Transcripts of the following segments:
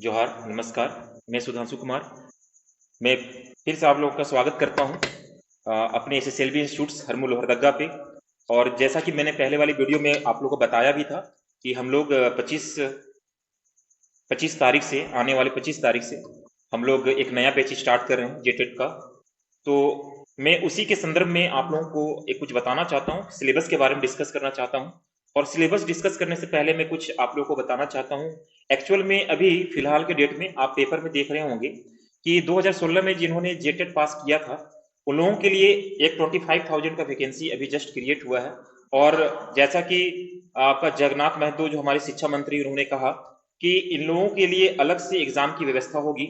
जोहार, नमस्कार। मैं सुधांशु कुमार। मैं फिर से आप लोगों का स्वागत करता हूं अपने एसएसएलवी इंस्टीट्यूट हरमू लोहरदगा पे। और जैसा कि मैंने पहले वाली वीडियो में आप लोगों को बताया भी था कि हम लोग 25 तारीख से, आने वाले 25 तारीख से हम लोग एक नया बैच स्टार्ट कर रहे हैं जेटेट का। तो मैं उसी के संदर्भ में आप लोगों को एक कुछ बताना चाहता हूँ, सिलेबस के बारे में डिस्कस करना चाहता हूँ। और सिलेबस डिस्कस करने से पहले मैं कुछ आप लोगों को बताना चाहता हूँ। एक्चुअल में अभी फिलहाल के डेट में आप पेपर में देख रहे होंगे कि 2016 में जिन्होंने जेटेट पास किया था उन लोगों के लिए एक 25,000 का वैकेंसी अभी जस्ट क्रिएट हुआ है। और जैसा कि आपका जगन्नाथ महतो जो हमारे शिक्षा मंत्री, उन्होंने कहा कि इन लोगों के लिए अलग से एग्जाम की व्यवस्था होगी।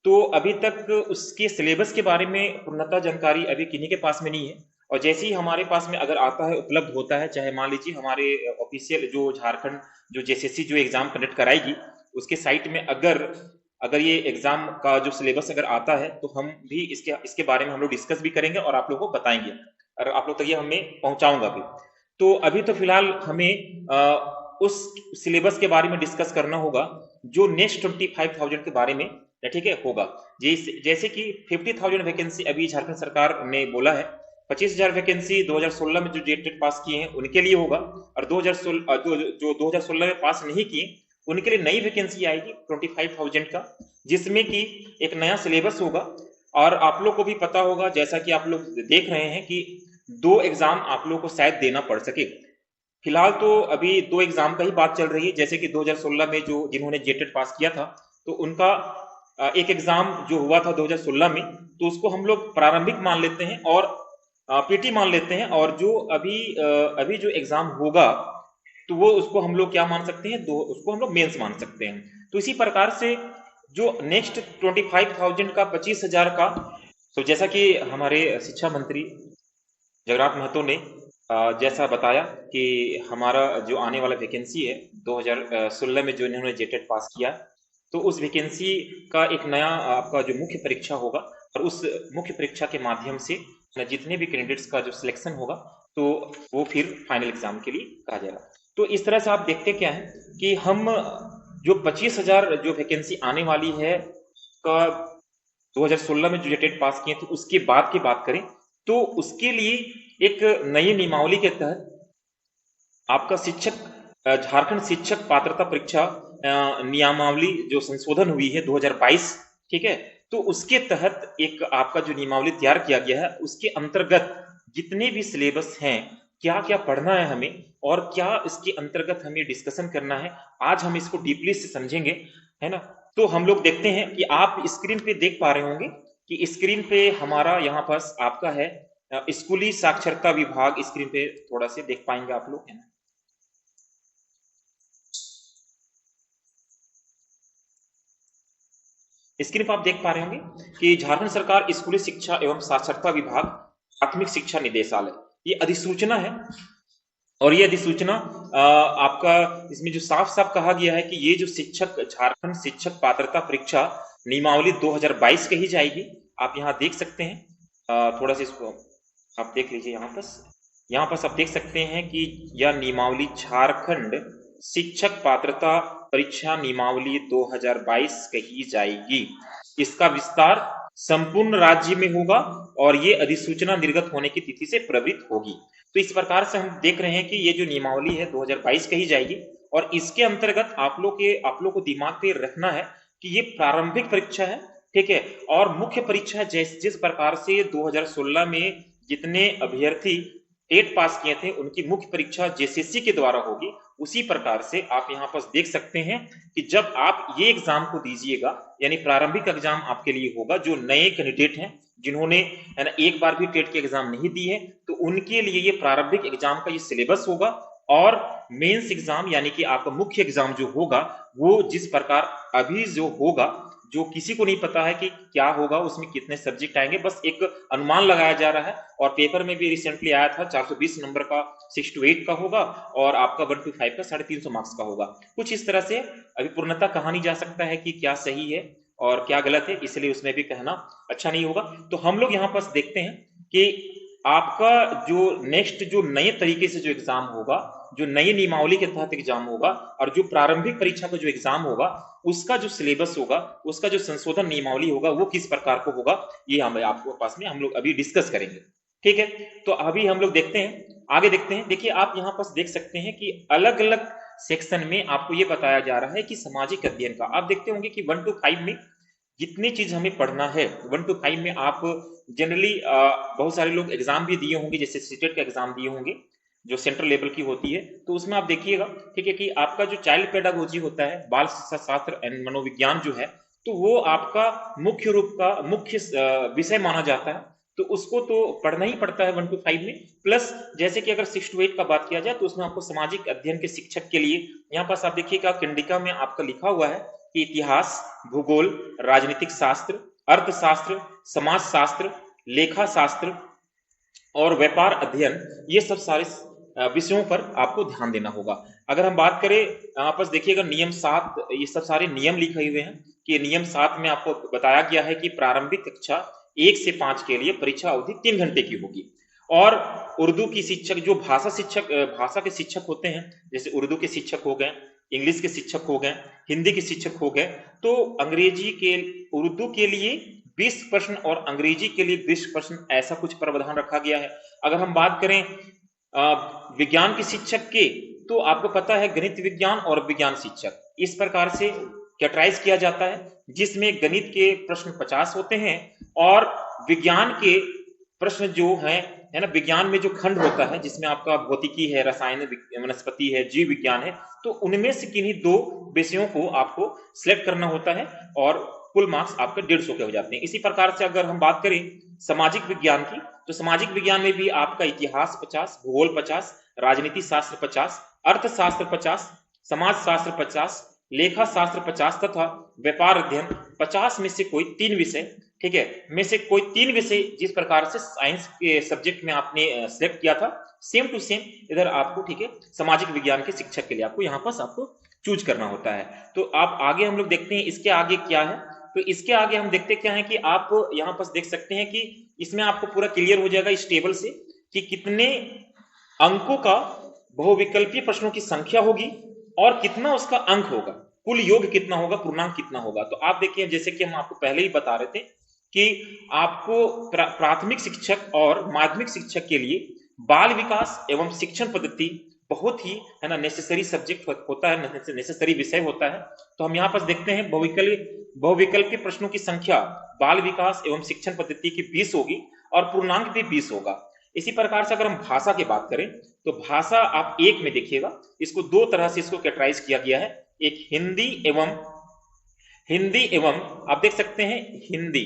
तो अभी तक उसके सिलेबस के बारे में पूर्णतः जानकारी अभी किन्हीं के पास में नहीं है। और जैसे ही हमारे पास में अगर आता है, उपलब्ध होता है, चाहे मान लीजिए हमारे ऑफिशियल जो झारखंड जो जेसीसी जो एग्जाम कंडक्ट कराएगी उसके साइट में अगर अगर ये एग्जाम का जो सिलेबस अगर आता है तो हम भी इसके इसके बारे में हम लोग डिस्कस भी करेंगे और आप लोगों को बताएंगे और आप लोग तक ये हमें पहुंचाऊंगा भी। तो अभी तो फिलहाल हमें उस सिलेबस के बारे में डिस्कस करना होगा जो नेक्स्ट 25,000 के बारे में, ठीक है, होगा। जैसे कि 50,000 वैकेंसी अभी झारखंड सरकार ने बोला है। 25,000 वैकेंसी 2016 में जो जेटेट पास किए हैं उनके लिए होगा। और 2016 जो 2016 में पास नहीं किए उनके लिए नई वैकेंसी आएगी 25,000 का, जिसमें कि एक नया सिलेबस होगा। और आप लोग को भी पता होगा, जैसा कि आप लोग देख रहे हैं कि 2 एग्जाम आप लोग को शायद देना पड़ सके। फिलहाल तो अभी 2 एग्जाम का ही बात चल रही है। जैसे कि 2016 में जो जिन्होंने जेटेट पास किया था तो उनका एक एग्जाम जो हुआ था 2016 में, तो उसको हम लोग प्रारंभिक मान लेते हैं और पीटी मान लेते हैं। और जो अभी जो एग्जाम होगा तो वो उसको हम लोग क्या मान सकते हैं, उसको हम लोग मेंस मान सकते हैं। तो इसी प्रकार से जो नेक्स्ट 25,000 का, 25,000 का, तो जैसा कि हमारे शिक्षा मंत्री जगन्नाथ महतो ने जैसा बताया कि हमारा जो आने वाला वैकेंसी है 2016 में जो इन्होंने जेटेट पास किया, तो उस वैकेंसी का एक नया आपका जो मुख्य परीक्षा होगा और उस मुख्य परीक्षा के माध्यम से जितने भी कैंडिडेट्स का जो सिलेक्शन होगा तो वो फिर फाइनल एग्जाम के लिए कहा जाएगा। तो इस तरह से आप देखते क्या है कि हम जो 25,000 जो वैकेंसी आने वाली है का 2016 में जो जेटेट पास किए थे उसके बाद की बात करें तो उसके लिए एक नई नियमावली के तहत आपका झारखंड शिक्षक पात्रता परीक्षा नियमावली जो संशोधन हुई है 2022, ठीक है। तो उसके तहत एक आपका जो नियमावली तैयार किया गया है उसके अंतर्गत जितने भी सिलेबस हैं, क्या क्या पढ़ना है हमें और क्या इसके अंतर्गत हमें डिस्कशन करना है, आज हम इसको डीपली से समझेंगे, है ना। तो हम लोग देखते हैं कि आप स्क्रीन पे देख पा रहे होंगे कि स्क्रीन पे हमारा यहाँ पास आपका है स्कूली साक्षरता विभाग। स्क्रीन पे थोड़ा से देख पाएंगे आप लोग, है ना। स्क्रीन पर आप देख पा रहे होंगे कि झारखंड सरकार स्कूली शिक्षा एवं साक्षरता विभाग प्राथमिक शिक्षा निदेशालय, ये अधिसूचना है। और ये अधिसूचना आपका इसमें जो साफ साफ कहा गया है कि ये जो शिक्षक झारखंड शिक्षक पात्रता परीक्षा नियमावली 2022 कही जाएगी। आप यहाँ देख सकते हैं, थोड़ा सा इसको आप देख लीजिए। यहाँ पर आप देख सकते हैं कि यह नियमावली झारखंड शिक्षक पात्रता परीक्षा नियमावली 2022 कही जाएगी। इसका विस्तार संपूर्ण राज्य में होगा और ये अधिसूचना निर्गत होने की तिथि से प्रवृत्त होगी। तो इस प्रकार से हम देख रहे हैं कि ये जो नियमावली है 2022 कही जाएगी। और इसके अंतर्गत आप लोग को दिमाग पे रखना है कि ये प्रारंभिक परीक्षा है, ठीक है। और मुख्य परीक्षा है जिस प्रकार से 2016 में जितने अभ्यर्थी टेट पास किए थे उनकी मुख्य परीक्षा जेसीसी के द्वारा होगी, उसी प्रकार से आप यहाँ पर देख सकते हैं कि जब आप ये एग्जाम को दीजिएगा, यानी प्रारंभिक एग्जाम आपके लिए होगा जो नए कैंडिडेट हैं जिन्होंने, है ना, एक बार भी टेट के एग्जाम नहीं दी है, तो उनके लिए ये प्रारंभिक एग्जाम का ये सिलेबस होगा। और मेंस एग्जाम यानी कि आपका मुख्य एग्जाम जो होगा वो जिस प्रकार अभी जो होगा, जो किसी को नहीं पता है कि क्या होगा, उसमें कितने सब्जेक्ट आएंगे, बस एक अनुमान लगाया जा रहा है। और पेपर में भी रिसेंटली आया था 420 नंबर का 6 to 8 का होगा और आपका 1 to 5 का 350 मार्क्स का होगा। कुछ इस तरह से अभी पूर्णतः कहा नहीं जा सकता है कि क्या सही है और क्या गलत है, इसलिए उसमें भी कहना अच्छा नहीं होगा। तो हम लोग यहाँ पर देखते हैं कि आपका जो नेक्स्ट जो नए तरीके से जो एग्जाम होगा जो नई नियमावली के तहत एग्जाम होगा और जो प्रारंभिक परीक्षा का जो एग्जाम होगा उसका जो सिलेबस होगा, उसका जो संशोधन नियमावली होगा वो किस प्रकार को होगा, ये हम आपको पास में हम लोग अभी डिस्कस करेंगे। ठीक है, तो अभी हम लोग देखते हैं, आगे देखते हैं। देखिए आप यहाँ पास देख सकते हैं कि अलग अलग सेक्शन में आपको ये बताया जा रहा है कि सामाजिक अध्ययन का आप देखते होंगे कि 1 to 5 में जितनी चीज हमें पढ़ना है, 1 to 5 में आप जनरली बहुत सारे लोग एग्जाम भी दिए होंगे, जैसे सीटेट का एग्जाम दिए होंगे जो सेंट्रल लेवल की होती है, तो उसमें आप देखिएगा ठीक है कि आपका जो चाइल्ड पेडागोजी होता है, बाल शिक्षा शास्त्र एंड मनोविज्ञान जो है, तो वो आपका मुख्य रूप का मुख्य विषय माना जाता है, तो उसको तो पढ़ना ही पड़ता है 1 to 5 में। प्लस जैसे कि अगर 6 to 8 का बात किया जाए तो उसमें आपको सामाजिक अध्ययन के शिक्षक के लिए यहाँ पास आप देखिएगा कंडिका में आपका लिखा हुआ है कि इतिहास, भूगोल, राजनीतिक शास्त्र, अर्थशास्त्र, समाज शास्त्र, लेखा शास्त्र और व्यापार अध्ययन, ये सब सारे विषयों पर आपको ध्यान देना होगा। अगर हम बात करें आपस देखिएगा नियम 7, ये सब सारे नियम लिखे हुए हैं कि नियम 7 में आपको बताया गया है कि प्रारंभिक कक्षा 1 से 5 के लिए परीक्षा अवधि 3 घंटे की होगी। और उर्दू की शिक्षक जो भाषा के शिक्षक होते हैं, जैसे उर्दू के शिक्षक हो गए, इंग्लिश के शिक्षक हो गए, हिंदी के शिक्षक हो गए, तो उर्दू के लिए 20 प्रश्न और अंग्रेजी के लिए 20 प्रश्न, ऐसा कुछ प्रावधान रखा गया है। अगर हम बात करें विज्ञान के शिक्षक के, तो आपको पता है गणित विज्ञान और विज्ञान शिक्षक इस प्रकार से कैटेगराइज किया जाता है, जिसमें गणित के प्रश्न 50 होते हैं और विज्ञान के प्रश्न जो है ना, विज्ञान में जो खंड होता है जिसमें आपका भौतिकी है, रसायन, वनस्पति है, जीव विज्ञान है, तो उनमें से किन्हीं 2 विषयों को आपको सिलेक्ट करना होता है और कुल मार्क्स आपके 150 के हो जाते हैं। इसी प्रकार से अगर हम बात करें सामाजिक विज्ञान की, तो सामाजिक विज्ञान में भी आपका इतिहास 50, भूगोल 50, राजनीति शास्त्र 50, अर्थशास्त्र 50, समाज शास्त्र 50, लेखा शास्त्र 50 तथा व्यापार अध्ययन 50 में से कोई 3 विषय, ठीक है, में से कोई 3 विषय जिस प्रकार से साइंस के सब्जेक्ट में आपने सिलेक्ट किया था, सेम टू सेम इधर आपको, ठीक है, सामाजिक विज्ञान के शिक्षक के लिए आपको यहाँ पास आपको चूज करना होता है। तो आप आगे हम लोग देखते हैं इसके आगे क्या है। तो इसके आगे हम देखते क्या है कि आप यहाँ पास देख सकते हैं कि इसमें आपको पूरा क्लियर हो जाएगा इस टेबल से कि कितने अंकों का बहुविकल्पीय प्रश्नों की संख्या होगी और कितना उसका अंक होगा, कुल योग कितना होगा, पूर्णांक कितना होगा। तो आप देखिए जैसे कि हम आपको पहले ही बता रहे थे कि आपको प्राथमिक शिक्षक और माध्यमिक शिक्षक के लिए बाल विकास एवं शिक्षण पद्धति बहुत ही है ना नेसेसरी सब्जेक्ट होता है, नेसेसरी विषय होता है। तो हम यहाँ पर देखते हैं बहुविकल्पीय प्रश्नों की संख्या बाल विकास एवं शिक्षण पद्धति की 20 होगी और पूर्णांक भी 20 होगा। इसी प्रकार से अगर हम भाषा की बात करें तो भाषा आप एक में देखिएगा, इसको 2 तरह से इसको कैटेगराइज किया गया है, एक हिंदी एवं आप देख सकते हैं हिंदी,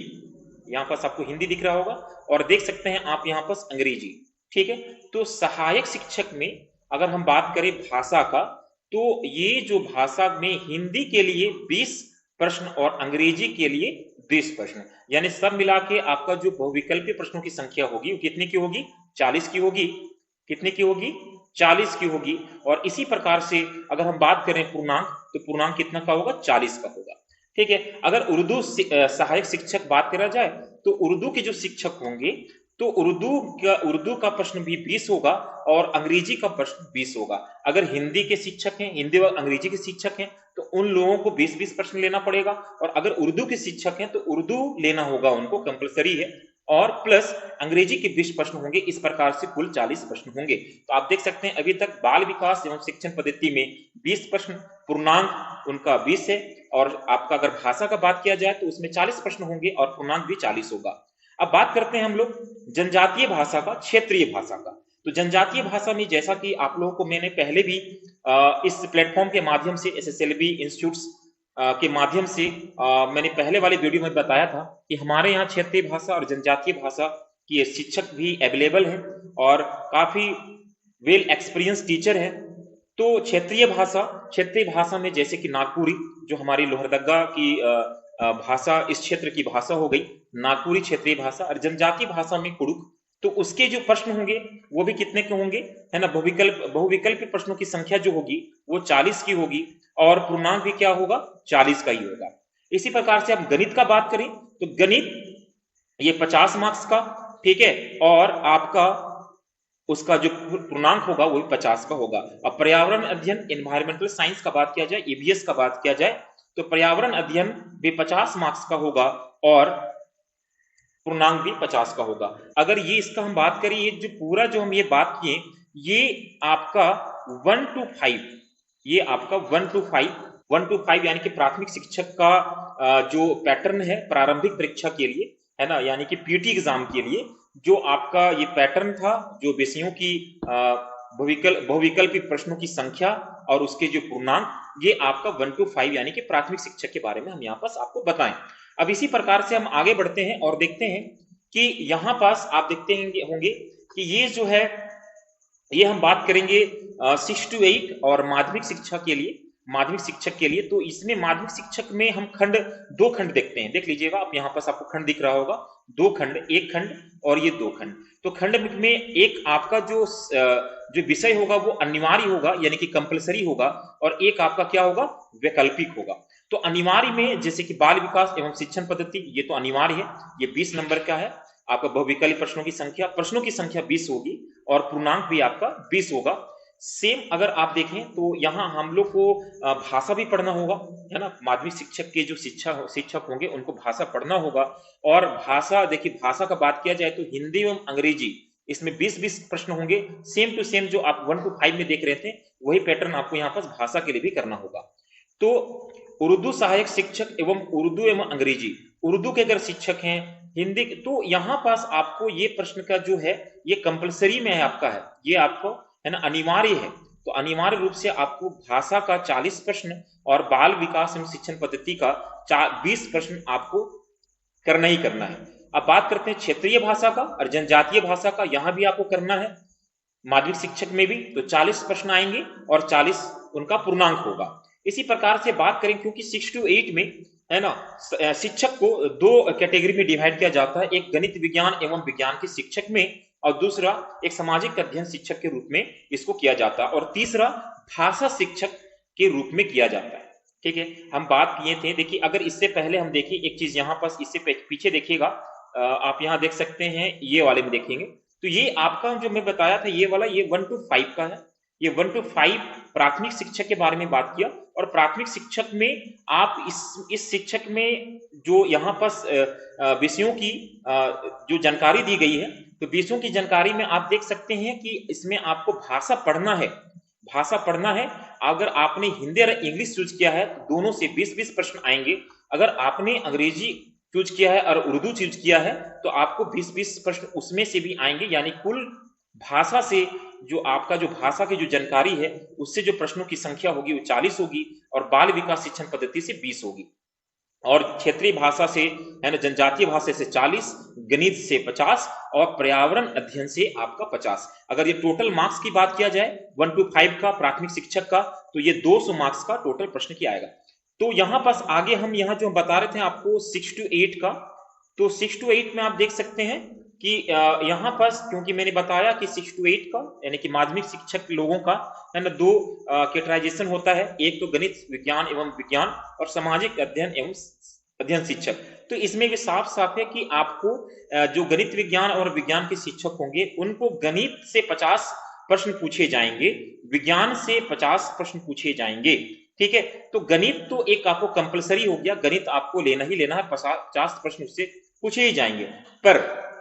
यहाँ पर आपको हिंदी दिख रहा होगा, और देख सकते हैं आप यहाँ पर अंग्रेजी, ठीक है। तो सहायक शिक्षक में अगर हम बात करें भाषा का, तो ये जो भाषा में हिंदी के लिए 20 प्रश्न और अंग्रेजी के लिए 20 प्रश्न, यानी सब मिला के आपका जो बहुविकल्पीय प्रश्नों की संख्या होगी वो कितने की होगी, 40 की होगी। कितने की होगी, 40 की होगी। और इसी प्रकार से अगर हम बात करें पूर्णांक, तो पूर्णांक कितना का होगा, 40 का होगा, ठीक है। अगर उर्दू सहायक शिक्षक बात करा जाए तो उर्दू के जो शिक्षक होंगे तो उर्दू का प्रश्न भी 20 होगा और अंग्रेजी का प्रश्न 20 होगा। अगर हिंदी के शिक्षक हैं, हिंदी व अंग्रेजी के शिक्षक हैं, तो उन लोगों को 20-20 प्रश्न लेना पड़ेगा, और अगर उर्दू के शिक्षक हैं तो उर्दू लेना होगा, उनको कंपलसरी है, और प्लस अंग्रेजी के 20 प्रश्न होंगे। इस प्रकार से कुल 40 प्रश्न होंगे। तो आप देख सकते हैं अभी तक बाल विकास एवं शिक्षण पद्धति में 20 प्रश्न, पूर्णांक उनका 20 है, और आपका अगर भाषा का बात किया जाए तो उसमें 40 प्रश्न होंगे और पूर्णांक भी 40 होगा। अब बात करते हैं हम लोग जनजातीय भाषा का, क्षेत्रीय भाषा का। तो जनजातीय भाषा में जैसा कि आप लोगों को मैंने पहले भी इस प्लेटफॉर्म के माध्यम से, एसएसएलवी इंस्टीट्यूट्स के माध्यम से मैंने पहले वाले वीडियो में बताया था कि हमारे यहाँ क्षेत्रीय भाषा और जनजातीय भाषा की शिक्षक भी अवेलेबल है और काफी वेल एक्सपीरियंस टीचर है। तो क्षेत्रीय भाषा में जैसे कि नागपुरी, जो हमारी लोहरदगा की भाषा, इस क्षेत्र की भाषा हो गई नागपुरी क्षेत्रीय भाषा, और जनजातीय भाषा में कुड़ुक, तो उसके जो प्रश्न होंगे वो भी कितने के होंगे, है ना, बहुविकल्प प्रश्नों की संख्या जो होगी वो 40 की होगी और पूर्णांक भी क्या होगा, 40 का ही होगा। इसी प्रकार से आप गणित का बात करें तो गणित ये 50 मार्क्स का, ठीक है, और आपका उसका जो पूर्णांक होगा वो भी 50 का होगा। अब पर्यावरण अध्ययन एनवायरमेंटल साइंस का बात किया जाए, ईवीएस का बात किया जाए, तो पर्यावरण अध्ययन भी 50 मार्क्स का होगा और पूर्णांक भी 50 का होगा। अगर ये इसका हम बात करें, ये जो पूरा जो हम ये बात किए, ये आपका 1 to 5, ये आपका 1 to 5 यानी कि प्राथमिक शिक्षक का जो पैटर्न है प्रारंभिक परीक्षा के लिए, है ना, यानी कि पीटी एग्जाम के लिए जो आपका ये पैटर्न था, जो विषयों की बहुविकल्पी प्रश्नों की संख्या और उसके जो पूर्णांक, ये आपका 1 to 5 यानी कि प्राथमिक शिक्षक के बारे में हम यहाँ पास आपको बताएं। अब इसी प्रकार से हम आगे बढ़ते हैं और देखते हैं कि यहाँ पास आप देखते होंगे कि ये जो है, ये हम बात करेंगे 6 to 8 और माध्यमिक शिक्षा के लिए, माध्यमिक शिक्षक के लिए। तो इसमें माध्यमिक शिक्षक में हम दो खंड देखते हैं, देख लीजिएगा आप, यहाँ पास आपको खंड दिख रहा होगा, दो खंड, एक खंड और ये दो खंड। तो खंड में एक आपका जो विषय होगा वो अनिवार्य होगा यानी कि कंपलसरी होगा, और एक आपका क्या होगा, वैकल्पिक होगा। तो अनिवार्य में जैसे कि बाल विकास एवं शिक्षण पद्धति, ये तो अनिवार्य है, ये 20 नंबर का है। आपका बहुविकल्पी प्रश्नों की संख्या 20 होगी और पूर्णांक भी आपका 20 होगा। सेम अगर आप देखें तो यहाँ हम लोग को भाषा भी पढ़ना होगा, है ना, माध्यमिक शिक्षक के जो शिक्षक होंगे उनको भाषा पढ़ना होगा। और भाषा, देखिए भाषा का बात किया जाए तो हिंदी एवं अंग्रेजी, इसमें 20-20 प्रश्न होंगे, सेम टू सेम जो आप 1 to 5 में देख रहे थे वही पैटर्न आपको यहाँ पर भाषा के लिए भी करना होगा। तो उर्दू सहायक शिक्षक एवं उर्दू एवं अंग्रेजी, उर्दू के अगर शिक्षक हैं, हिंदी, तो यहाँ पास आपको ये प्रश्न का जो है ये कंपलसरी में है आपका, है ये आपको, है ना, अनिवार्य है। तो अनिवार्य रूप से आपको भाषा का 40 प्रश्न और बाल विकास एवं शिक्षण पद्धति का 20 प्रश्न आपको करना ही करना है। अब बात करते हैं क्षेत्रीय भाषा का और जनजातीय भाषा का, यहां भी आपको करना है माध्यमिक शिक्षक में भी। तो 40 प्रश्न आएंगे और 40 उनका पूर्णांक होगा। इसी प्रकार से बात करें, क्योंकि 6 to 8 में, है ना, शिक्षक को दो कैटेगरी में डिवाइड किया जाता है, एक गणित विज्ञान एवं विज्ञान के शिक्षक में और दूसरा एक सामाजिक अध्ययन शिक्षक के रूप में इसको किया जाता है, और तीसरा भाषा शिक्षक के रूप में किया जाता है। ठीक है, हम बात किए थे, देखिए अगर इससे पहले हम देखिए एक चीज यहाँ पास, इससे पीछे देखिएगा, आप यहाँ देख सकते हैं, ये वाले में देखेंगे तो ये आपका जो मैं बताया था ये वाला, ये 1 to 5 का है, ये 1 to 5 प्राथमिक शिक्षक के बारे में बात किया। और प्राथमिक शिक्षक में आप इस शिक्षक में जो यहाँ पर विषयों की जो जानकारी दी गई है, तो विषयों की जानकारी में आप देख सकते हैं कि इसमें आपको भाषा पढ़ना है, भाषा पढ़ना है। अगर आपने हिंदी और इंग्लिश चूज किया है तो दोनों से 20-20 प्रश्न आएंगे। अगर आपने अंग्रेजी चूज किया है और उर्दू चूज किया है तो आपको 20-20 प्रश्न उसमें से भी आएंगे, यानी कुल भाषा से जो आपका जो भाषा की जो जानकारी है उससे जो प्रश्नों की संख्या होगी वो 40 होगी और बाल विकास शिक्षण पद्धति से 20 होगी, और क्षेत्रीय भाषा से, है ना, जनजातीय भाषा से 40, गणित से 50 और पर्यावरण अध्ययन से आपका 50। अगर ये टोटल मार्क्स की बात किया जाए 1 to 5 का प्राथमिक शिक्षक का, तो ये 200 मार्क्स का टोटल प्रश्न की आएगा। तो यहाँ पास आगे हम यहाँ जो बता रहे थे आपको 6 to 8 का, तो 6 to 8 में आप देख सकते हैं कि यहाँ पर, क्योंकि मैंने बताया कि 6 to 8 का यानी कि माध्यमिक शिक्षक लोगों का, है ना, दो कैटेगराइजेशन होता है, एक तो गणित विज्ञान एवं विज्ञान और सामाजिक अध्ययन एवं अध्ययन शिक्षक। तो इसमें भी साफ साफ है कि आपको जो गणित विज्ञान और विज्ञान के शिक्षक होंगे उनको गणित से 50 प्रश्न पूछे जाएंगे, विज्ञान से 50 प्रश्न पूछे जाएंगे। ठीक है, तो गणित तो एक आपको कंपलसरी हो गया, गणित आपको लेना ही लेना है, 50 प्रश्न उससे पूछे ही जाएंगे। पर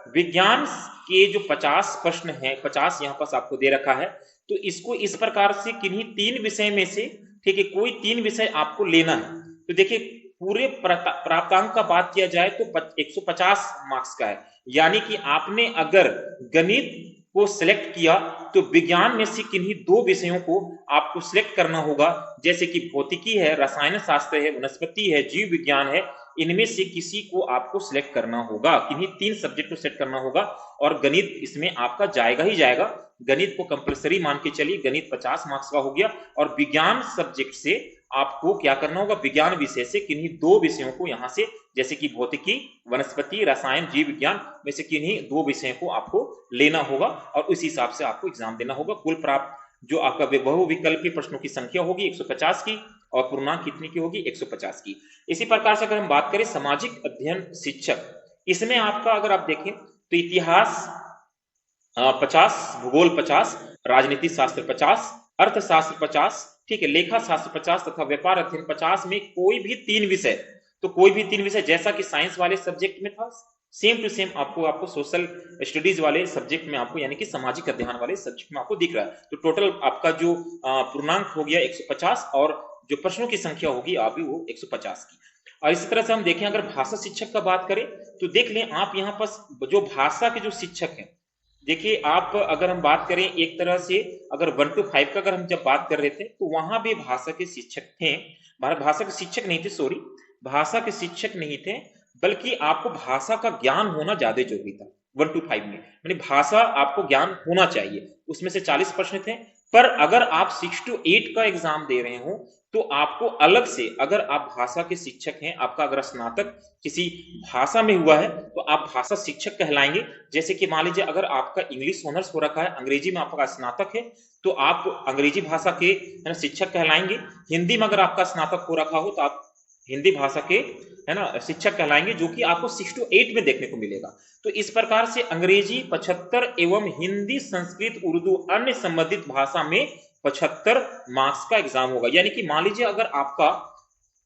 विज्ञान के जो 50 प्रश्न हैं, 50 यहाँ पास आपको दे रखा है, तो इसको इस प्रकार से किन्हीं 3 विषय में से, ठीक है, कोई 3 विषय आपको लेना है। तो देखिए पूरे प्राप्तांक का बात किया जाए तो 150 मार्क्स का है, यानी कि आपने अगर गणित को सिलेक्ट किया तो विज्ञान में से किन्हीं 2 विषयों को आपको सिलेक्ट करना होगा, जैसे कि भौतिकी है, रसायन शास्त्र है, वनस्पति है, जीव विज्ञान है, इनमें से किसी को आपको सिलेक्ट करना होगा, किन्हीं 3 सब्जेक्ट को सेलेक्ट करना होगा। और गणित इसमें आपका जाएगा ही जाएगा, गणित को कंपलसरी मान के चलिए, गणित 50 मार्क्स का हो गया। और विज्ञान सब्जेक्ट से आपको क्या करना होगा, विज्ञान विषय से किन्हीं 2 विषयों को यहां से, जैसे कि भौतिकी, वनस्पति, रसायन, जीव विज्ञान में से किन्हीं 2 विषयों को आपको लेना होगा और उस हिसाब से आपको एग्जाम देना होगा। कुल प्राप्त जो आपका बहुविकल्पी प्रश्नों की संख्या होगी 150 की और पूर्णांक कितने की होगी, 150 की। इसी प्रकार से अगर हम बात करें सामाजिक अध्ययन शिक्षक, इसमें आपका अगर आप देखें तो इतिहास, 50, भूगोल 50, राजनीति शास्त्र 50, अर्थशास्त्र 50, ठीक है, लेखा शास्त्र 50 तथा व्यापार अध्ययन 50 में कोई भी 3 विषय, तो कोई भी 3 विषय जैसा कि साइंस वाले सब्जेक्ट में था, सेम टू सेम आपको सोशल स्टडीज वाले सब्जेक्ट में आपको, यानी कि सामाजिक अध्ययन वाले सब्जेक्ट में आपको दिख रहा है। तो टोटल आपका जो पूर्णांक हो गया 150 और जो प्रश्नों की संख्या होगी अभी वो 150 की। और इसी तरह से हम देखें, अगर भाषा शिक्षक का बात करें तो देख लें आप यहाँ पर जो भाषा के जो शिक्षक हैं, देखिए आप अगर हम बात करें एक तरह से, अगर 1 to 5 का अगर हम जब बात कर रहे थे तो वहां भी भाषा के शिक्षक थे, भाषा के शिक्षक नहीं थे, सॉरी, भाषा के शिक्षक नहीं थे, बल्कि आपको भाषा का ज्ञान होना ज्यादा जरूरी था 1 to 5 में, यानी भाषा आपको ज्ञान होना चाहिए। उसमें से 40 प्रश्न थे, पर अगर आप 6 to 8 का एग्जाम दे रहे हो तो आपको अलग से, अगर आप भाषा के शिक्षक हैं, आपका अगर स्नातक किसी भाषा में हुआ है तो आप भाषा शिक्षक कहलाएंगे। जैसे कि मान लीजिए अगर आपका इंग्लिश ऑनर्स हो रखा है, अंग्रेजी में आपका स्नातक है, तो आप अंग्रेजी भाषा के शिक्षक कहलाएंगे। हिंदी में अगर आपका स्नातक हो रखा हो तो आप हिंदी भाषा के शिक्षक कहलाएंगे, जो कि आपको 6 to 8 में देखने को मिलेगा। तो इस प्रकार से अंग्रेजी 75 एवं हिंदी, संस्कृत, उर्दू, अन्य संबंधित भाषा में 75 मार्क्स का एग्जाम होगा। यानी कि मान लीजिए अगर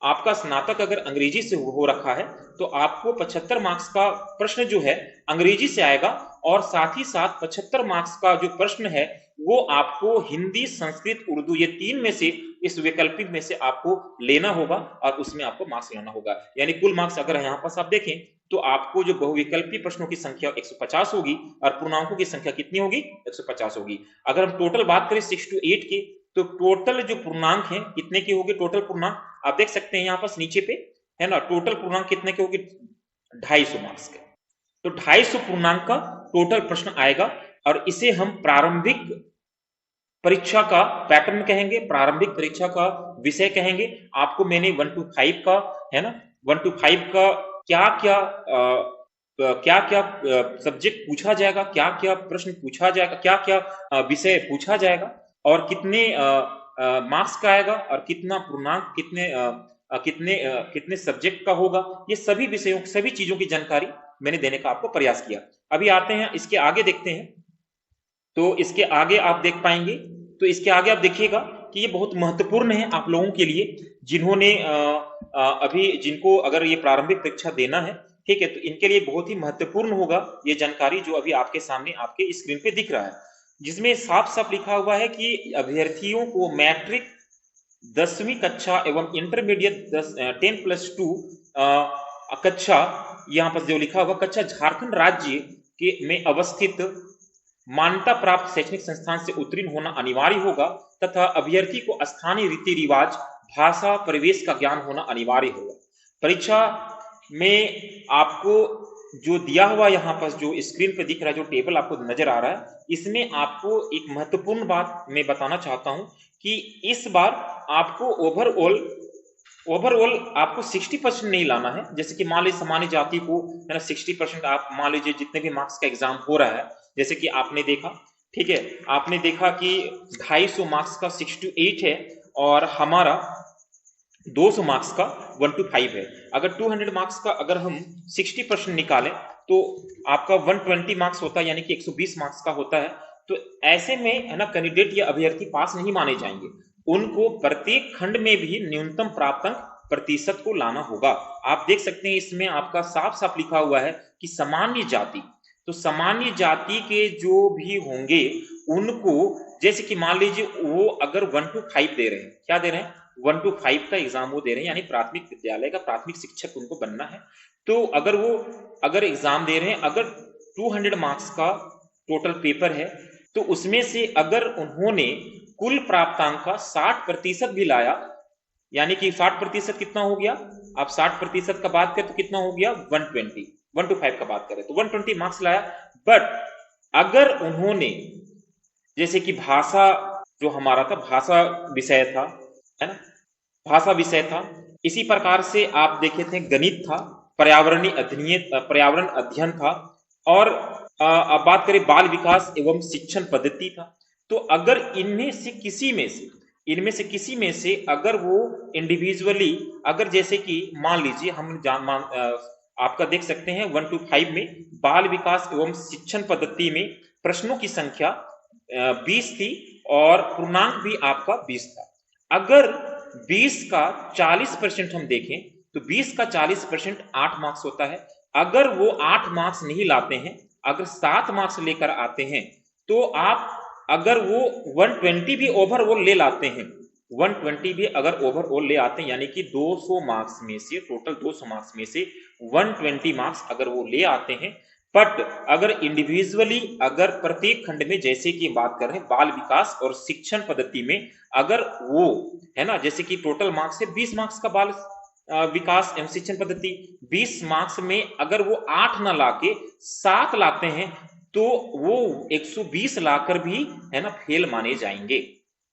आपका स्नातक अगर अंग्रेजी से हो रखा है तो आपको 75 मार्क्स का प्रश्न जो है अंग्रेजी से आएगा, और साथ ही साथ 75 मार्क्स का जो प्रश्न है वो आपको हिंदी, संस्कृत, उर्दू, ये 3 में से, इस वैकल्पिक में से आपको लेना होगा और उसमें आपको मार्क्स लाना होगा। यानी कुल मार्क्स अगर यहाँ पर आप देखें तो आपको जो बहुविकल्पी प्रश्नों की संख्या 150 होगी और पूर्णांकों की संख्या कितनी होगी, 150 होगी। अगर हम टोटल बात करें 6 to 8 की, तो टोटल जो पूर्णांक है कितने की होगी, टोटल पूर्णांक आप देख सकते हैं यहाँ पर नीचे पे है ना, टोटल पूर्णांक कितने के होगी, 250 मार्क्स के। तो 250 पूर्णांक का टोटल प्रश्न आएगा, और इसे हम प्रारंभिक परीक्षा का पैटर्न कहेंगे, प्रारंभिक परीक्षा का विषय कहेंगे। आपको मैंने 1 to 5 का है ना, 1 to 5 का क्या क्या सब्जेक्ट पूछा जाएगा, क्या क्या प्रश्न पूछा जाएगा, क्या क्या विषय पूछा जाएगा, और कितने मार्क्स का आएगा, और कितना पूर्णांक कितने सब्जेक्ट का होगा, ये सभी विषयों, सभी चीजों की जानकारी मैंने देने का आपको प्रयास किया। अभी आते हैं इसके आगे, देखते हैं। तो इसके आगे आप देख पाएंगे, तो इसके आगे आप देखिएगा कि ये बहुत महत्वपूर्ण है आप लोगों के लिए, जिन्होंने अभी, जिनको अगर ये प्रारंभिक परीक्षा देना है, ठीक है, तो इनके लिए बहुत ही महत्वपूर्ण होगा ये जानकारी जो अभी आपके सामने आपके स्क्रीन पे दिख रहा है, जिसमें साफ साफ लिखा हुआ है कि अभ्यर्थियों को मैट्रिक 10वीं कक्षा एवं इंटरमीडिएट 10+2 कक्षा, यहाँ पर जो लिखा हुआ कक्षा झारखंड राज्य के में अवस्थित मान्यता प्राप्त शैक्षणिक संस्थान से उत्तीर्ण होना अनिवार्य होगा, तथा अभ्यर्थी को स्थानीय रीति रिवाज, भाषा, परिवेश का ज्ञान होना अनिवार्य होगा। परीक्षा में आपको जो दिया हुआ यहाँ पर जो स्क्रीन पे दिख रहा है, जो टेबल आपको नजर आ रहा है, इसमें आपको एक महत्वपूर्ण बात मैं बताना चाहता हूं कि इस बार आपको ओवरऑल आपको 60% नहीं लाना है। जैसे कि मान लीजिए सामान्य जाति को है ना 60% आप मान लीजिए, जितने भी मार्क्स का एग्जाम हो रहा है, जैसे कि आपने देखा, ठीक है, आपने देखा कि 250 मार्क्स का 6 to 8 है, और हमारा 200 मार्क्स का 1 to 5 है। अगर 200 मार्क्स का अगर हम 60% निकालें तो आपका 120 मार्क्स होता है, यानी कि 120 मार्क्स का होता है। तो ऐसे में है ना कैंडिडेट या अभ्यर्थी पास नहीं माने जाएंगे, उनको प्रत्येक खंड में भी न्यूनतम प्राप्तांक प्रतिशत को लाना होगा। आप देख सकते हैं इसमें आपका साफ साफ लिखा हुआ है कि सामान्य जाति, तो सामान्य जाति के जो भी होंगे उनको, जैसे कि मान लीजिए वो अगर 1 to 5 दे रहे हैं, क्या दे रहे हैं, 1 to 5 का एग्जाम वो दे रहे हैं, यानी प्राथमिक विद्यालय का प्राथमिक शिक्षक उनको बनना है। तो अगर एग्जाम दे रहे हैं, अगर 200 मार्क्स का टोटल पेपर है, तो उसमें से अगर उन्होंने कुल प्राप्तांक का 60% भी लाया, यानी कि 60% कितना हो गया, आप 60% का बात करें तो कितना हो गया, 120, 1 to 5 का बात करें तो 120 मार्क्स लाया। बट अगर उन्होंने, जैसे कि भाषा जो हमारा था, भाषा विषय था, है ना, भाषा विषय था, इसी प्रकार से आप देखे थे गणित था, पर्यावरण अध्ययन था, और अब बात करें बाल विकास एवं शिक्षण पद्धति था। तो अगर इनमें से किसी में से अगर वो इंडिविजुअली, अगर जैसे कि मान लीजिए आपका देख सकते हैं 1 to 5 में बाल विकास एवं शिक्षण पद्धति में प्रश्नों की संख्या 20 थी और पूर्णांक भी आपका 20 था। अगर 20 का 40% हम देखें तो 20 का 40% 8 मार्क्स होता है। अगर वो 8 मार्क्स नहीं लाते हैं, अगर 7 मार्क्स लेकर आते हैं, तो आप अगर वो 120 भी ओवरऑल ले लाते हैं, 120 भी अगर ओवरऑल ले आते हैं, यानी कि 200 मार्क्स में से, टोटल 200 मार्क्स में से 120 मार्क्स अगर वो ले आते हैं, बट अगर इंडिविजुअली, अगर प्रत्येक खंड में, जैसे कि बात कर रहे हैं बाल विकास और शिक्षण पद्धति में, अगर वो है ना, जैसे कि टोटल मार्क्स है 20 मार्क्स का बाल विकास एवं शिक्षण पद्धति, 20 मार्क्स में अगर वो 8 ना लाके 7 लाते हैं, तो वो 120 लाकर भी है ना फेल माने जाएंगे,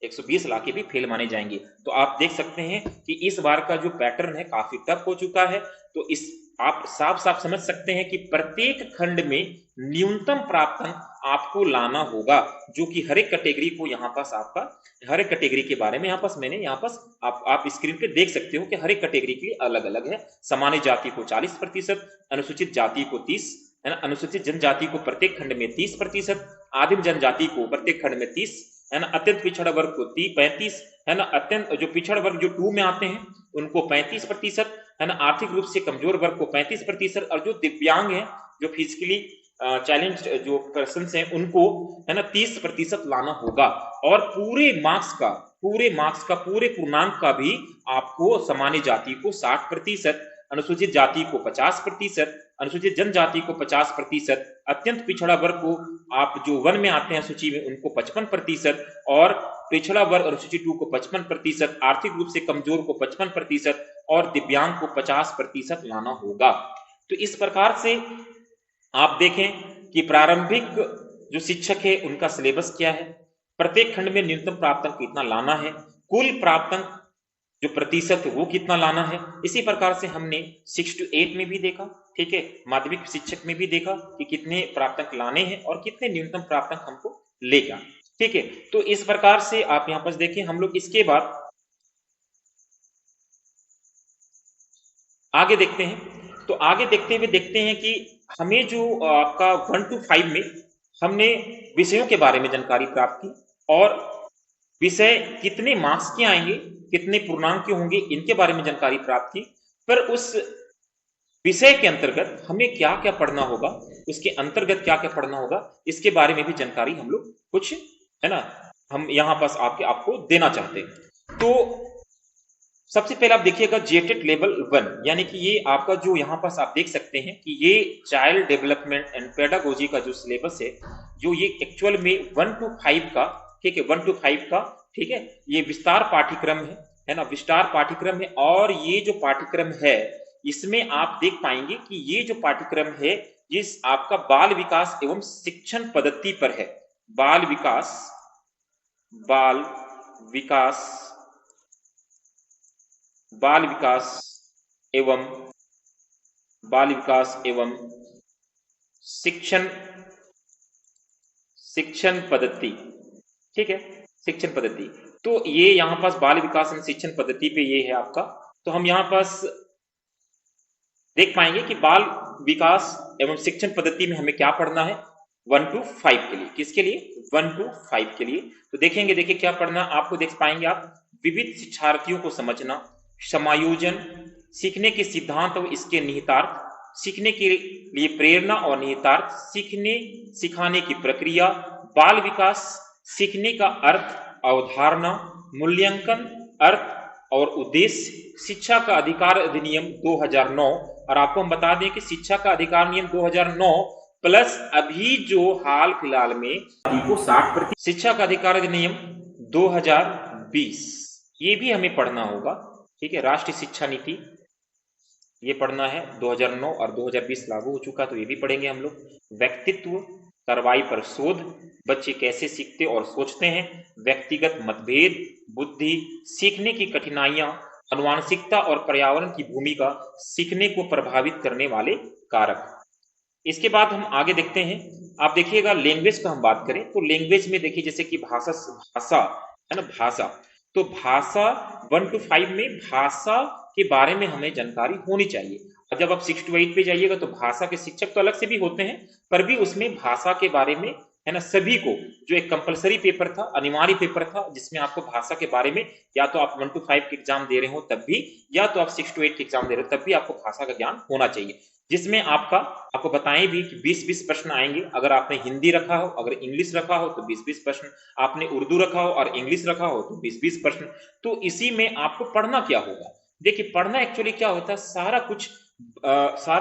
120 लाके भी फेल माने जाएंगे। तो आप देख सकते हैं कि इस बार का जो पैटर्न है काफी टफ हो चुका है। तो इस आप साफ साफ समझ सकते हैं कि प्रत्येक खंड में न्यूनतम प्राप्तांक आपको लाना होगा, जो कि हर एक कैटेगरी को यहाँ पास आपका, हर एक कैटेगरी के बारे में यहाँ पास मैंने यहाँ पास आप स्क्रीन पे देख सकते हो कि हर एक कैटेगरी के लिए अलग अलग है। सामान्य जाति को 40%, अनुसूचित जाति को 30 है ना, अनुसूचित जनजाति को प्रत्येक खंड में 30%, आदिम जनजाति को प्रत्येक खंड में 30 है ना, अत्यंत पिछड़ा वर्ग को 35 है ना, अत्यंत जो पिछड़ा वर्ग जो 2 में आते हैं उनको 35% है ना, आर्थिक रूप से कमजोर वर्ग को 35%, और जो दिव्यांग है, जो फिजिकली चैलेंज जो पर्सन हैं, उनको है ना 30% लाना होगा। और पूरे मार्क्स का, पूरे पूर्णांक का भी आपको सामान्य जाति को 60%, अनुसूचित जाति को 50%, अनुसूचित जनजाति को 50%, अत्यंत पिछड़ा वर्ग को आप जो 1 में आते हैं सूची में उनको 55%, और पिछड़ा वर्ग अनुसूची 2 को 55%, आर्थिक रूप से कमजोर को 55% और दिव्यांग को 50% लाना होगा। तो इस प्रकार से आप देखें कि प्रारंभिक जो शिक्षक है उनका सिलेबस क्या है, प्रत्येक खंड में न्यूनतम प्राप्तांक कितना लाना है, कुल प्राप्तांक जो प्रतिशत वो कितना लाना है। इसी प्रकार से हमने 6 to 8 में भी देखा, ठीक है, माध्यमिक शिक्षक में भी देखा कि कितने प्राप्तांक लाने हैं और कितने न्यूनतम प्राप्तांक हमको लेगा, ठीक है। तो इस प्रकार से आप यहाँ पर देखें, हम लोग इसके बाद आगे देखते हैं। तो आगे देखते हुए देखते हैं कि हमें जो आपका 1 to 5 में हमने विषयों के बारे में जानकारी प्राप्त की, और विषय कितने मार्क्स के आएंगे, कितने पूर्णांक के होंगे, इनके बारे में जानकारी प्राप्त की। पर उस विषय के अंतर्गत हमें क्या क्या पढ़ना होगा, उसके अंतर्गत क्या क्या पढ़ना होगा, इसके बारे में भी जानकारी हम लोग कुछ है ना हम यहाँ पास आपको देना चाहते हैं। तो सबसे पहले आप देखिएगा जेटेट लेवल 1, यानी कि ये आपका जो यहाँ पास आप देख सकते हैं कि ये चाइल्ड डेवलपमेंट एंड पेडागोजी का जो सिलेबस है, जो ये एक्चुअल में 1 to 5 का, ठीक है, 1 to 5 का, ठीक है, ये विस्तार पाठ्यक्रम है ना, विस्तार पाठ्यक्रम है। और ये जो पाठ्यक्रम है इसमें आप देख पाएंगे कि ये जो पाठ्यक्रम है इस आपका बाल विकास एवं शिक्षण पद्धति पर है। बाल विकास एवं शिक्षण पद्धति, ठीक है, शिक्षण पद्धति। तो ये यहाँ पास बाल विकास एवं शिक्षण पद्धति पे ये है आपका। तो हम यहाँ पास देख पाएंगे कि बाल विकास एवं शिक्षण पद्धति में हमें क्या पढ़ना है 1 to 5 के लिए। किसके लिए? 1 to 5 के लिए। तो देखेंगे, देखिए क्या पढ़ना आपको, देख पाएंगे आप विविध शिक्षार्थियों को समझना, समायोजन, सीखने के सिद्धांत और इसके निहितार्थ, सीखने के लिए प्रेरणा और निहितार्थ, सीखने सिखाने की प्रक्रिया, बाल विकास, सीखने का अर्थ, अवधारणा, मूल्यांकन, अर्थ और उद्देश्य, शिक्षा का अधिकार अधिनियम 2009। और आपको हम बता दें कि शिक्षा का अधिकार नियम 2009 प्लस अभी जो हाल फिलहाल में 60%, शिक्षा का अधिकार अधिनियम 2020, ये भी हमें पढ़ना होगा, ठीक है। राष्ट्रीय शिक्षा नीति ये पढ़ना है, 2009 और 2020 लागू हो चुका, तो ये भी पढ़ेंगे हम लोग। व्यक्तित्व, कार्रवाई पर शोध, बच्चे कैसे सीखते और सोचते हैं, व्यक्तिगत मतभेद, बुद्धि, सीखने की कठिनाइयां, आनुवांशिकता और पर्यावरण की भूमिका, सीखने को प्रभावित करने वाले कारक। इसके बाद हम आगे देखते हैं, आप देखिएगा लैंग्वेज का हम बात करें तो लैंग्वेज में देखिए जैसे कि भाषा है ना, भाषा। तो भाषा 1 to 5 में भाषा के बारे में हमें जानकारी होनी चाहिए। और जब आप 6 to 8 पे जाइएगा तो भाषा के शिक्षक तो अलग से भी होते हैं, पर भी उसमें भाषा के बारे में है ना, सभी को, जो एक कंपलसरी पेपर था, अनिवार्य पेपर था, जिसमें आपको भाषा के बारे में या तो आप 1 to 5 के एग्जाम दे रहे हो तब भी, या तो आप 6 to 8 के एग्जाम दे रहे हो तब भी आपको भाषा का ज्ञान होना चाहिए, जिसमें आपको बताएं भी कि 20-20 प्रश्न आएंगे। अगर आपने हिंदी रखा हो, अगर इंग्लिश रखा हो तो 20-20 प्रश्न, आपने उर्दू रखा हो और इंग्लिश रखा हो तो 20-20 प्रश्न। तो इसी में आपको पढ़ना क्या होगा? देखिए, पढ़ना एक्चुअली क्या होता है, सारा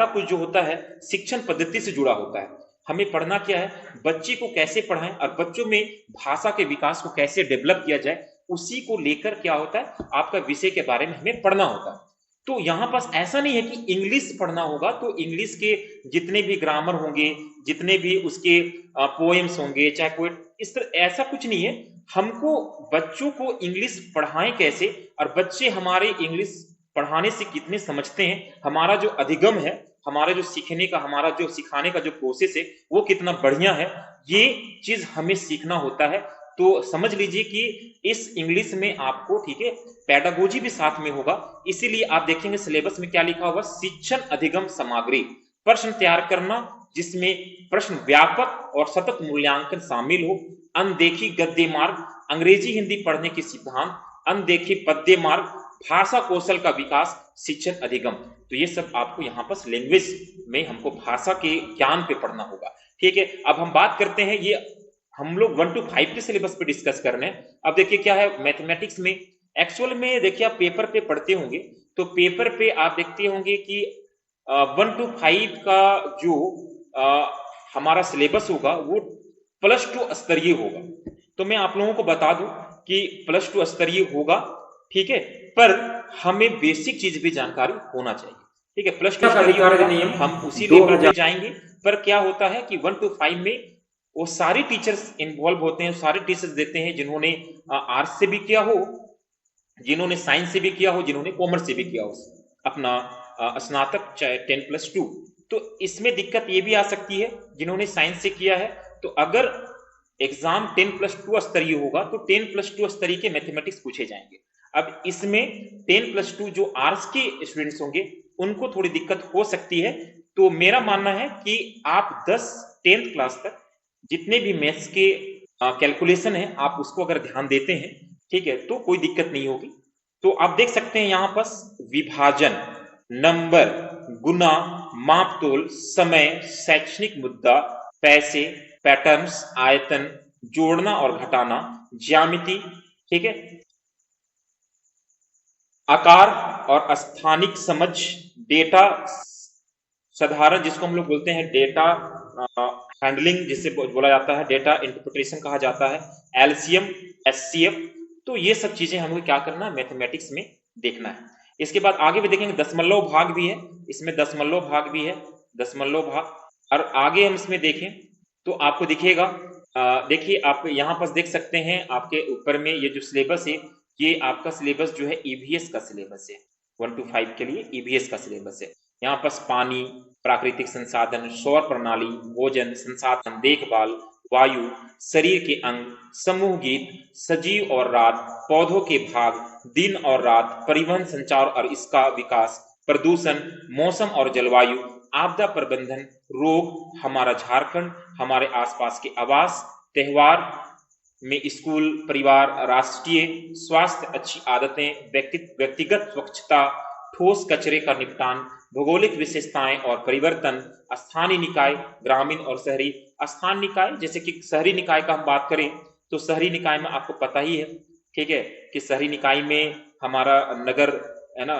कुछ जो होता है शिक्षण पद्धति से जुड़ा होता है। हमें पढ़ना क्या है, बच्चे को कैसे पढ़ाएं और बच्चों में भाषा के विकास को कैसे डेवलप किया जाए, उसी को लेकर क्या होता है, आपका विषय के बारे में हमें पढ़ना होता है। तो यहां पास ऐसा नहीं है कि इंग्लिश पढ़ना होगा तो इंग्लिश के जितने भी ग्रामर होंगे, जितने भी उसके पोएम्स होंगे, चाहे कोई, इस तरह ऐसा कुछ नहीं है। हमको बच्चों को इंग्लिश पढ़ाएं कैसे, और बच्चे हमारे इंग्लिश पढ़ाने से कितने समझते हैं, हमारा जो अधिगम है, हमारा जो सीखने का, हमारा जो सिखाने का जो प्रोसेस है वो कितना बढ़िया है, ये चीज हमें सीखना होता है। तो समझ लीजिए कि इस इंग्लिश में आपको, ठीक है, पेडागोजी भी साथ में होगा। इसीलिए आप देखेंगे सिलेबस में क्या लिखा होगा, शिक्षण अधिगम सामग्री, प्रश्न तैयार करना जिसमें प्रश्न व्यापक और सतत मूल्यांकन शामिल हो, अनदेखी गद्य मार्ग, अंग्रेजी हिंदी पढ़ने के सिद्धांत, अनदेखी पद्य मार्ग, भाषा कौशल का विकास, शिक्षण अधिगम। तो ये सब आपको यहाँ पर लैंग्वेज में हमको भाषा के ज्ञान पे पढ़ना होगा, ठीक है। अब हम बात करते हैं, ये हम लोग 1 to 5 के सिलेबस पे डिस्कस कर रहे हैं। अब देखिए क्या है मैथमेटिक्स में, एक्चुअल में देखिए आप पेपर पे पढ़ते होंगे तो पेपर पे आप देखते होंगे कि 1 to 5 का जो हमारा सिलेबस होगा वो +2 स्तरीय होगा। तो मैं आप लोगों को बता दूं कि +2 स्तरीय होगा, ठीक है, पर हमें बेसिक चीज भी जानकारी होना चाहिए, ठीक है। +2 स्तरीय होगा, हम उसी लेवल पे जाएंगे। पर क्या होता है कि 1 to 5 में वो सारे टीचर्स इन्वॉल्व होते हैं, सारे टीचर्स देते हैं, जिन्होंने आर्ट्स से भी किया हो, जिन्होंने साइंस से भी किया हो, जिन्होंने कॉमर्स से भी किया हो अपना स्नातक, चाहे 10+2। तो इसमें दिक्कत ये भी आ सकती है, जिन्होंने साइंस से किया है तो अगर एग्जाम 10+2 स्तरीय होगा तो 10+2 स्तरीय के मैथमेटिक्स पूछे जाएंगे। अब इसमें 10+2 जो आर्ट्स के स्टूडेंट्स होंगे उनको थोड़ी दिक्कत हो सकती है। तो मेरा मानना है कि आप 10th क्लास तक जितने भी मैथ्स के कैलकुलेशन है आप उसको अगर ध्यान देते हैं, ठीक है, तो कोई दिक्कत नहीं होगी। तो आप देख सकते हैं यहां पर विभाजन, नंबर, गुना, मापतोल, समय, शैक्षणिक मुद्दा, पैसे, पैटर्न्स, आयतन, जोड़ना और घटाना, ज्यामिति, ठीक है, आकार और स्थानिक समझ, डेटा साधारण जिसको हम लोग बोलते हैं डेटा हैंडलिंग, जिसे बोला जाता है डेटा इंटरप्रिटेशन कहा जाता है, एलसीएम, एचसीएफ। तो ये सब चीजें हमें क्या करना है, मैथमेटिक्स में देखना है। इसके बाद आगे भी देखेंगे, दशमलव भाग भी है, इसमें दशमलव भाग भी है, दशमलव भाग। और आगे हम इसमें देखें तो आपको दिखेगा, देखिए आप यहाँ पर देख सकते हैं आपके ऊपर में ये जो सिलेबस है, ये आपका सिलेबस जो है ईवीएस का सिलेबस है। 1 to 5 के लिए ईवीएस का सिलेबस है। यहाँ पर पानी, प्राकृतिक संसाधन, सौर प्रणाली, भोजन, संसाधन, देखभाल, वायु, शरीर के अंग, समूह गीत, सजीव और रात, पौधों के भाग, दिन और रात, परिवहन, संचार और इसका विकास, प्रदूषण, मौसम और जलवायु, आपदा प्रबंधन, रोग, हमारा झारखंड, हमारे आसपास के आवास, त्योहार में स्कूल, परिवार, राष्ट्रीय स्वास्थ्य, अच्छी आदतें, व्यक्तिगत स्वच्छता, ठोस कचरे का निपटान, भौगोलिक विशेषताएं और परिवर्तन, स्थानीय निकाय, ग्रामीण और शहरी। स्थानीय निकाय, जैसे कि शहरी निकाय का हम बात करें तो शहरी निकाय में आपको पता ही है, ठीक है, कि शहरी निकाय में हमारा नगर है ना,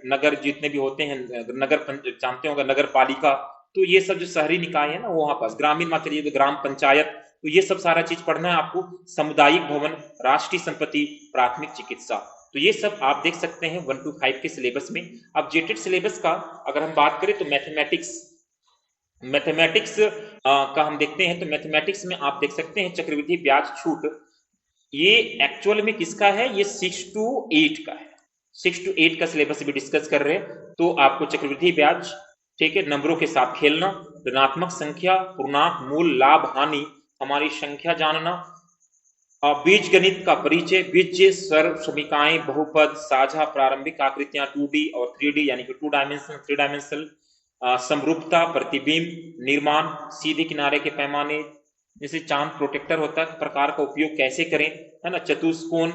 नगर जितने भी होते हैं, नगर जानते होंगे, नगर पालिका। तो ये सब जो शहरी निकाय है ना, वहां पास ग्रामीण में चलिए तो ग्राम पंचायत। तो ये सब सारा चीज पढ़ना है आपको। सामुदायिक भवन, राष्ट्रीय संपत्ति, प्राथमिक चिकित्सा। तो ये सब आप देख सकते हैं 1 to 5 के सिलेबस में। अब जेटेड सिलेबस का अगर हम बात करें तो मैथमेटिक्स का हम देखते हैं तो मैथमेटिक्स में आप देख सकते हैं चक्रवृद्धि ब्याज छूट, ये एक्चुअल में किसका है, ये 6 to 8 का है। 6 to 8 का सिलेबस भी डिस्कस कर रहे हैं। तो आपको चक्रवृद्धि ब्याज, ठीक है, नंबरों के साथ खेलना, ऋणात्मक संख्या, पूर्णांक, मूल, लाभ, हानि, हमारी संख्या जानना, बीज गणित का परिचय, बीज सर्व समीकाएं, बहुपद, साझा प्रारंभिक आकृतियां 2D और 3D यानी कि 2 डायमेंशन 3 डायमेंशनल, समरूपता, प्रतिबिंब निर्माण, सीधे किनारे के पैमाने, जैसे चांद प्रोटेक्टर होता है प्रकार का उपयोग कैसे करें, है ना, चतुष्कोण,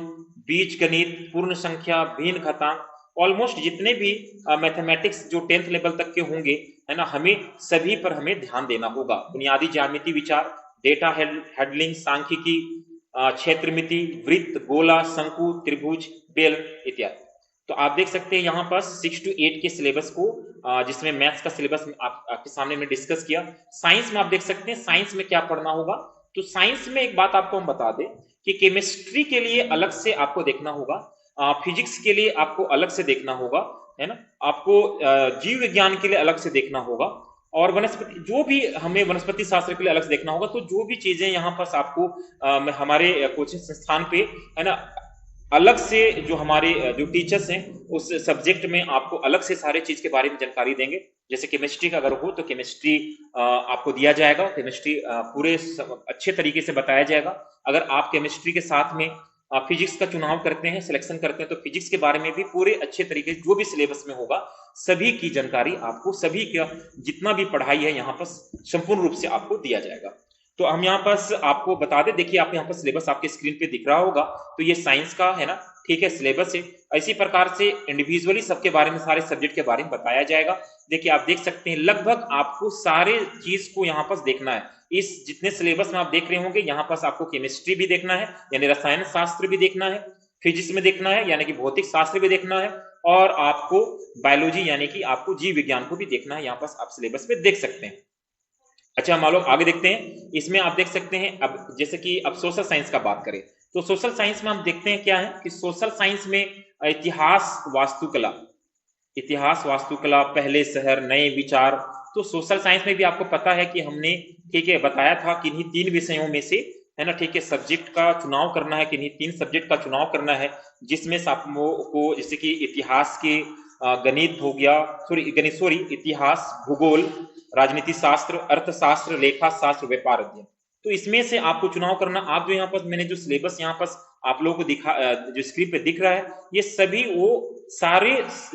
बीज गणित, पूर्ण संख्या, भिन्न घातांक, ऑलमोस्ट जितने भी मैथमेटिक्स जो 10th लेवल तक के होंगे, है ना, हमें सभी पर हमें ध्यान देना होगा। बुनियादी ज्यामिति विचार, डेटा हैंडलिंग, सांख्यिकी, क्षेत्रमिति, वृत्त, गोला, शंकु, त्रिभुज, बेल इत्यादि। तो आप देख सकते हैं यहाँ पर 6 to 8 के सिलेबस को, जिसमें मैथ्स का सिलेबस आपके सामने में डिस्कस किया। साइंस में आप देख सकते हैं साइंस में क्या पढ़ना होगा। तो साइंस में एक बात आपको हम बता दें कि केमिस्ट्री के लिए अलग से आपको देखना होगा, फिजिक्स के लिए आपको अलग से देखना होगा, है ना, आपको जीव विज्ञान के लिए अलग से देखना होगा, और वनस्पति जो भी हमें वनस्पति शास्त्र के लिए अलग से देखना होगा। तो जो भी चीजें यहाँ पर आपको हमारे कोचिंग संस्थान पे, है ना, अलग से जो हमारे जो टीचर्स हैं उस सब्जेक्ट में आपको अलग से सारे चीज के बारे में जानकारी देंगे। जैसे केमिस्ट्री का अगर हो तो केमिस्ट्री आपको दिया जाएगा, केमिस्ट्री पूरे अच्छे तरीके से बताया जाएगा। अगर आप केमिस्ट्री के साथ में फिजिक्स का चुनाव करते हैं, सिलेक्शन करते हैं, तो फिजिक्स के बारे में भी पूरे अच्छे तरीके से जो भी सिलेबस में होगा सभी की जानकारी आपको, सभी का जितना भी पढ़ाई है यहाँ पर संपूर्ण रूप से आपको दिया जाएगा। तो हम यहाँ पर आपको बता दें, देखिए आप यहाँ पर सिलेबस आपके स्क्रीन पे दिख रहा होगा। तो ये साइंस का है ना, ठीक है, सिलेबस है। इसी प्रकार से इंडिविजुअली सबके बारे में, सारे सब्जेक्ट के बारे में बताया जाएगा। देखिए आप देख सकते हैं लगभग आपको सारे चीज को यहाँ पर देखना है। इस जितने सिलेबस में आप देख रहे होंगे यहाँ पर आपको केमिस्ट्री भी देखना है, यानी रसायन शास्त्र भी देखना है, फिजिक्स में देखना है यानी कि भौतिक शास्त्र भी देखना है, और आपको बायोलॉजी यानी कि आपको जीव विज्ञान को भी देखना है। यहाँ पर आप सिलेबस में देख सकते हैं। अच्छा, हम लोग आगे देखते हैं। इसमें आप देख सकते हैं, अब जैसे कि अब सोशल साइंस का बात करें तो सोशल साइंस में हम देखते हैं क्या है कि सोशल साइंस में इतिहास, वास्तुकला, इतिहास, वास्तुकला, पहले शहर, नए विचार। तो सोशल साइंस में भी आपको पता है कि हमने, ठीक है, बताया था कि इन्हीं 3 विषयों में से, है ना, ठीक है, सब्जेक्ट का चुनाव करना है, कि इन्हीं 3 सब्जेक्ट का चुनाव करना है, जिसमें से आपको जैसे कि इतिहास के गणित हो गया, सॉरी इतिहास, भूगोल, राजनीति शास्त्र, अर्थशास्त्र, लेखा शास्त्र, व्यापार अध्ययन। तो इसमें से आपको चुनाव करना। आप जो यहाँ पर मैंने जो सिलेबस यहाँ पर आप लोगों को दिखा, जो स्क्रीन पे दिख रहा है, ये सभी वो सारे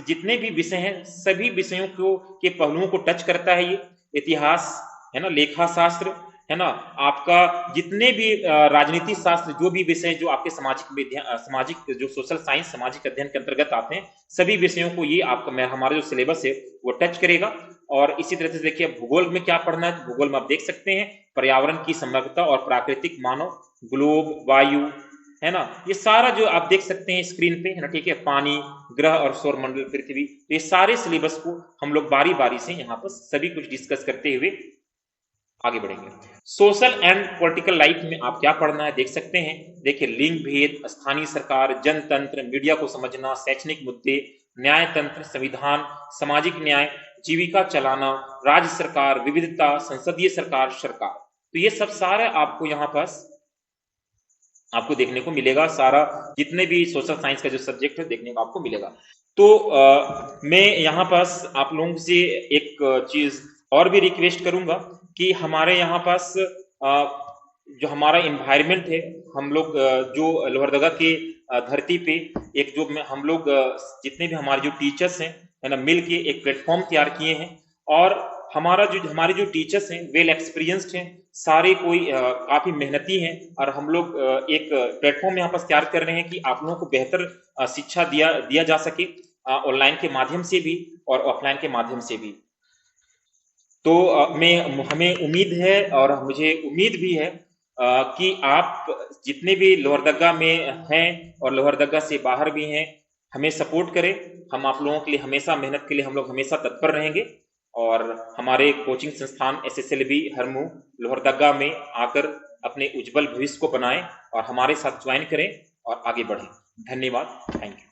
जितने भी विषय हैं सभी विषयों को के पहलुओं को टच करता है। ये इतिहास, है ना, लेखा शास्त्र, है ना, आपका जितने भी राजनीति शास्त्र, जो भी विषय जो आपके सामाजिक जो सोशल साइंस, सामाजिक अध्ययन के अंतर्गत आते हैं, सभी विषयों को ये आपका हमारा जो सिलेबस है वो टच करेगा। और इसी तरह से देखिए भूगोल में क्या पढ़ना है। भूगोल में आप देख सकते हैं पर्यावरण की समग्रता और प्राकृतिक मानव, ग्लोब, वायु, है ना, ये सारा जो आप देख सकते हैं स्क्रीन पे, है ना, ठीक है, पानी, ग्रह और सौर मंडल, पृथ्वी। तो ये सारे सिलेबस को हम लोग बारी बारी से यहाँ पर सभी कुछ डिस्कस करते हुए आगे बढ़ेंगे। सोशल एंड पॉलिटिकल लाइफ में आप क्या पढ़ना है देख सकते हैं। देखिए लिंग भेद, स्थानीय सरकार, जनतंत्र, मीडिया को समझना, शैक्षणिक मुद्दे, न्यायतंत्र, संविधान, सामाजिक न्याय, जीविका चलाना, राज्य सरकार, विविधता, संसदीय सरकार, सरकार। तो ये सब सारा आपको यहाँ पर आपको देखने को मिलेगा। सारा जितने भी सोशल साइंस का जो सब्जेक्ट है देखने को आपको मिलेगा। तो मैं यहाँ पर आप लोगों से एक चीज और भी रिक्वेस्ट करूंगा कि हमारे यहाँ पास जो हमारा इन्वायरमेंट है, हम लोग जो लोहरदगा के धरती पे एक जो हम लोग जितने भी हमारे जो टीचर्स हैं, है ना, मिल के एक प्लेटफॉर्म तैयार किए हैं। और हमारे जो टीचर्स हैं वेल एक्सपीरियंस्ड हैं, सारे कोई काफी मेहनती हैं, और हम लोग एक प्लेटफॉर्म यहाँ पर तैयार कर रहे हैं कि आप लोगों को बेहतर शिक्षा दिया जा सके, ऑनलाइन के माध्यम से भी और ऑफलाइन के माध्यम से भी। तो हमें उम्मीद है और मुझे उम्मीद भी है कि आप जितने भी लोहरदगा में हैं और लोहरदगा से बाहर भी हैं, हमें सपोर्ट करें। हम आप लोगों के लिए हमेशा, मेहनत के लिए हम लोग हमेशा तत्पर रहेंगे। और हमारे कोचिंग संस्थान SSLB हरमू लोहरदगा में आकर अपने उज्जवल भविष्य को बनाएं और हमारे साथ ज्वाइन करें और आगे बढ़ें। धन्यवाद, थैंक यू।